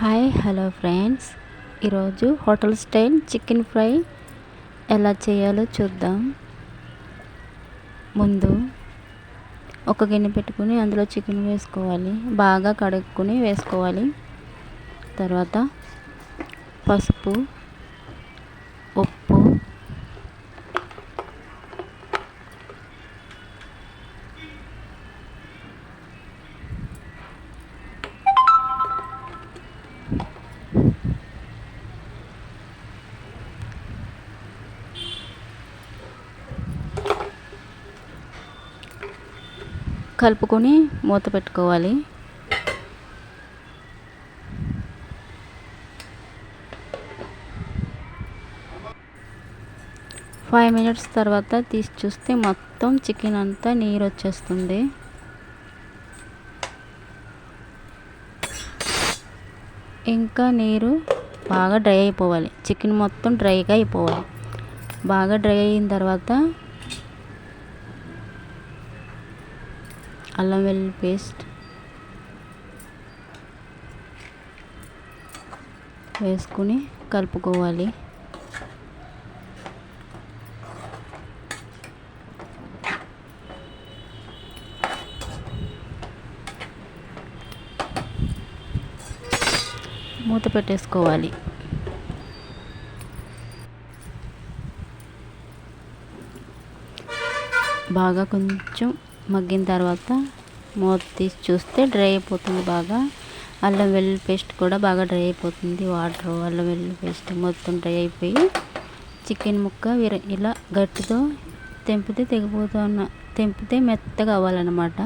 Hi hello friends, ఈరోజు hotel style chicken fry ఎలా చేయాలో చూద్దాం. ముందు ఒక గిన్నె పెట్టుకుని అందులో చికెన్ వేసుకోవాలి. బాగా కడుక్కుని వేసుకోవాలి. తర్వాత పసుపు, ఉప్పు, కలుపుకొని మూత పెట్టుకోవాలి. ఫైవ్ మినిట్స్ తర్వాత తీసి చూస్తే మొత్తం చికెన్ అంతా నీరు వచ్చేస్తుంది. ఇంకా నీరు బాగా డ్రై అయిపోవాలి. చికెన్ మొత్తం డ్రైగా అయిపోవాలి. బాగా డ్రై అయిన తర్వాత అల్లం వెల్లుల్లి పేస్ట్ వేసుకుని కలుపుకోవాలి. మూత పెట్టేసుకోవాలి. బాగా కొంచెం మగ్గిన తర్వాత మూత తీసి చూస్తే డ్రై అయిపోతుంది. బాగా అల్లం వెల్లుల్లి పేస్ట్ కూడా బాగా డ్రై అయిపోతుంది. వాటర్, అల్లం వెల్లుల్లి పేస్ట్ మొత్తం డ్రై అయిపోయి చికెన్ ముక్క ఇలా గట్టితో తెంపితే మెత్తగా అవ్వాలన్నమాట.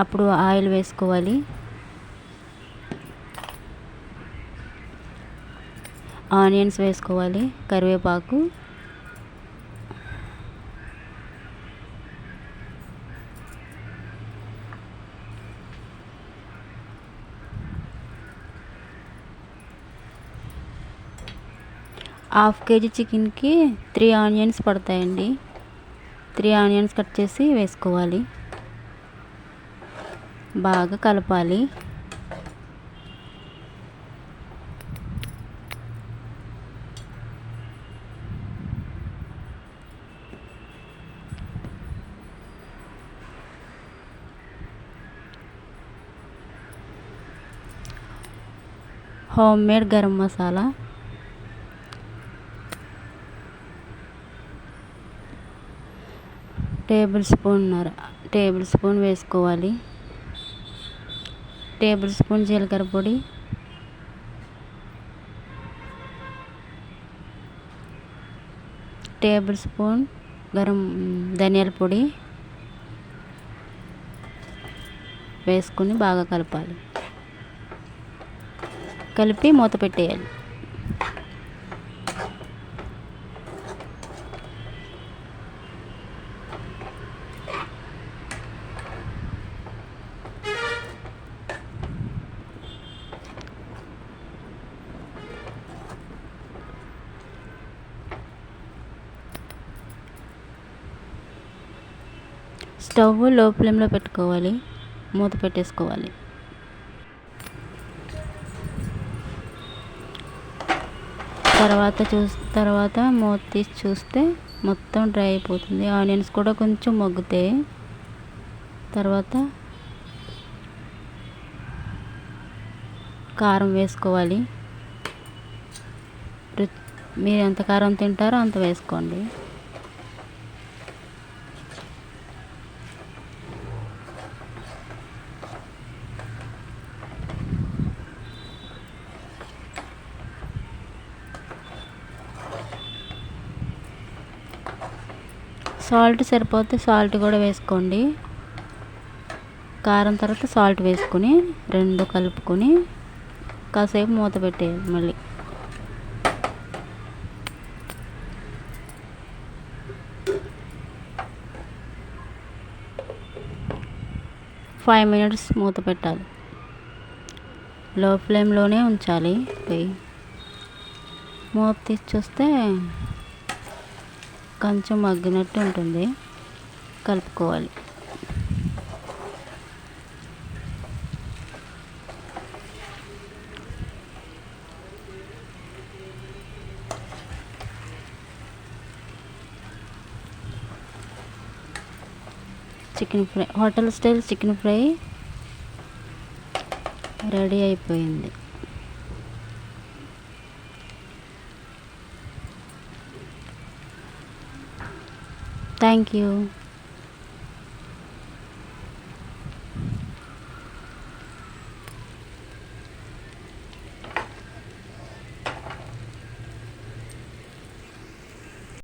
అప్పుడు ఆయిల్ వేసుకోవాలి. ఆనియన్స్ వేసుకోవాలి, కరివేపాకు, హాఫ్ కేజీ చికెన్కి 3 ఆనియన్స్ పడతాయండి. 3 ఆనియన్స్ కట్ చేసి వేసుకోవాలి. బాగా కలపాలి. Home made garam masala, table spoon వేసుకోవాలి. టేబుల్ స్పూన్ జీలకర్ర పొడి, టేబుల్ స్పూన్ ధనియాల పొడి వేసుకుని బాగా కలపాలి. కలిపి మూత పెట్టేయాలి. స్టవ్ లో ఫ్లేమ్లో పెట్టుకోవాలి. మూత పెట్టేసుకోవాలి. తర్వాత మూత తీసి చూస్తే మొత్తం డ్రై అయిపోతుంది. ఆనియన్స్ కూడా కొంచెం మగ్గుతాయి. తర్వాత కారం వేసుకోవాలి. మీరు ఎంత కారం తింటారో అంత వేసుకోండి. సాల్ట్ సరిపోతే సాల్ట్ కూడా వేసుకోండి. కారం తర్వాత సాల్ట్ వేసుకుని 2 కలుపుకొని కాసేపు మూత పెట్టేయాలి. మళ్ళీ 5 మినిట్స్ మూత పెట్టాలి. లో ఫ్లేమ్లోనే ఉంచాలి. మూత తీసి చూస్తే కొంచెం మగ్గినట్టు ఉంటుంది. కలుపుకోవాలి. Chicken fry, hotel style chicken fry ready అయిపోయింది. Thank you.